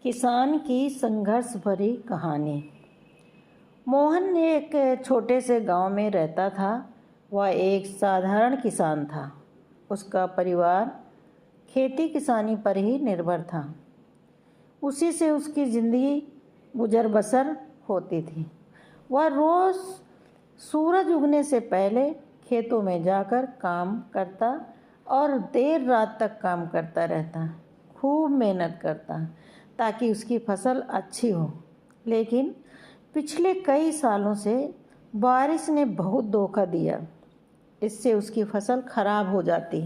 किसान की संघर्ष भरी कहानी। मोहन एक छोटे से गांव में रहता था। वह एक साधारण किसान था। उसका परिवार खेती किसानी पर ही निर्भर था। उसी से उसकी ज़िंदगी गुजर बसर होती थी। वह रोज़ सूरज उगने से पहले खेतों में जाकर काम करता और देर रात तक काम करता रहता। खूब मेहनत करता ताकि उसकी फसल अच्छी हो। लेकिन पिछले कई सालों से बारिश ने बहुत धोखा दिया। इससे उसकी फसल खराब हो जाती।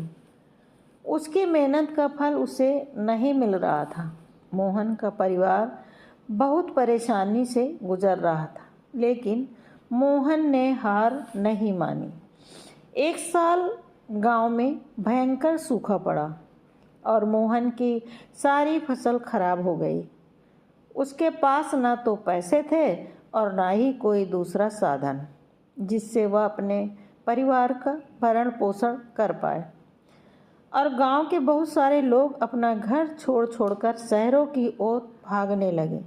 उसकी मेहनत का फल उसे नहीं मिल रहा था। मोहन का परिवार बहुत परेशानी से गुजर रहा था, लेकिन मोहन ने हार नहीं मानी। एक साल गांव में भयंकर सूखा पड़ा और मोहन की सारी फसल खराब हो गई। उसके पास ना तो पैसे थे और ना ही कोई दूसरा साधन जिससे वह अपने परिवार का भरण पोषण कर पाए। और गांव के बहुत सारे लोग अपना घर छोड़ छोड़कर शहरों की ओर भागने लगे।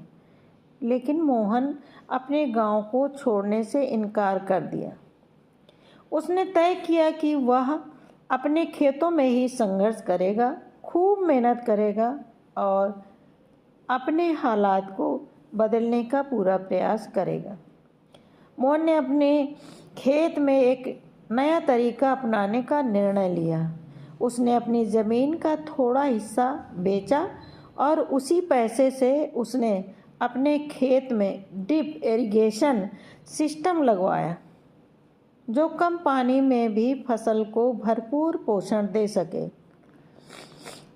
लेकिन मोहन अपने गांव को छोड़ने से इनकार कर दिया। उसने तय किया कि वह अपने खेतों में ही संघर्ष करेगा, खूब मेहनत करेगा और अपने हालात को बदलने का पूरा प्रयास करेगा। मोहन ने अपने खेत में एक नया तरीका अपनाने का निर्णय लिया। उसने अपनी ज़मीन का थोड़ा हिस्सा बेचा और उसी पैसे से उसने अपने खेत में ड्रिप इरिगेशन सिस्टम लगवाया, जो कम पानी में भी फसल को भरपूर पोषण दे सके।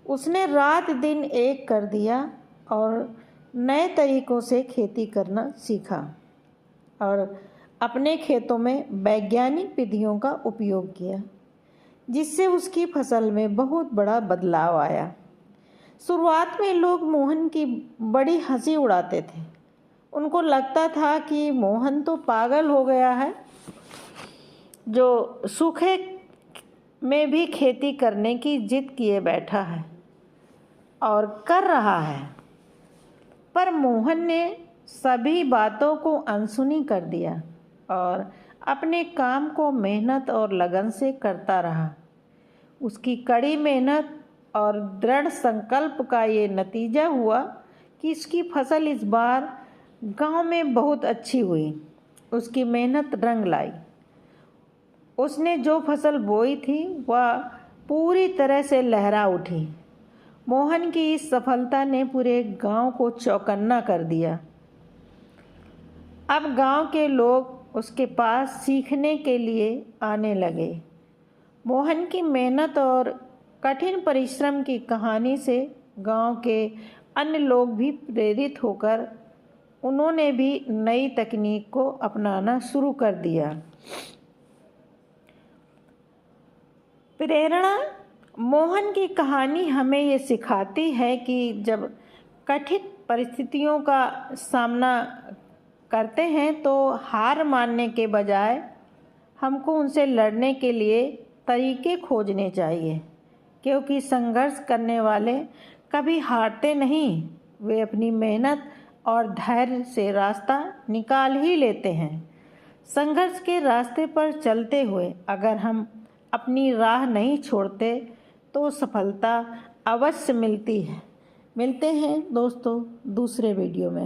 उसने रात दिन एक कर दिया और नए तरीक़ों से खेती करना सीखा और अपने खेतों में वैज्ञानिक विधियों का उपयोग किया, जिससे उसकी फसल में बहुत बड़ा बदलाव आया। शुरुआत में लोग मोहन की बड़ी हंसी उड़ाते थे। उनको लगता था कि मोहन तो पागल हो गया है, जो सूखे में भी खेती करने की जिद किए बैठा है और कर रहा है। पर मोहन ने सभी बातों को अनसुनी कर दिया और अपने काम को मेहनत और लगन से करता रहा। उसकी कड़ी मेहनत और दृढ़ संकल्प का ये नतीजा हुआ कि इसकी फसल इस बार गांव में बहुत अच्छी हुई। उसकी मेहनत रंग लाई। उसने जो फसल बोई थी वह पूरी तरह से लहरा उठी। मोहन की इस सफलता ने पूरे गांव को चौकन्ना कर दिया। अब गांव के लोग उसके पास सीखने के लिए आने लगे। मोहन की मेहनत और कठिन परिश्रम की कहानी से गांव के अन्य लोग भी प्रेरित होकर उन्होंने भी नई तकनीक को अपनाना शुरू कर दिया। प्रेरणा। मोहन की कहानी हमें ये सिखाती है कि जब कठिन परिस्थितियों का सामना करते हैं तो हार मानने के बजाय हमको उनसे लड़ने के लिए तरीके खोजने चाहिए, क्योंकि संघर्ष करने वाले कभी हारते नहीं। वे अपनी मेहनत और धैर्य से रास्ता निकाल ही लेते हैं। संघर्ष के रास्ते पर चलते हुए अगर हम अपनी राह नहीं छोड़ते तो सफलता अवश्य मिलती है। मिलते हैं दोस्तों दूसरे वीडियो में।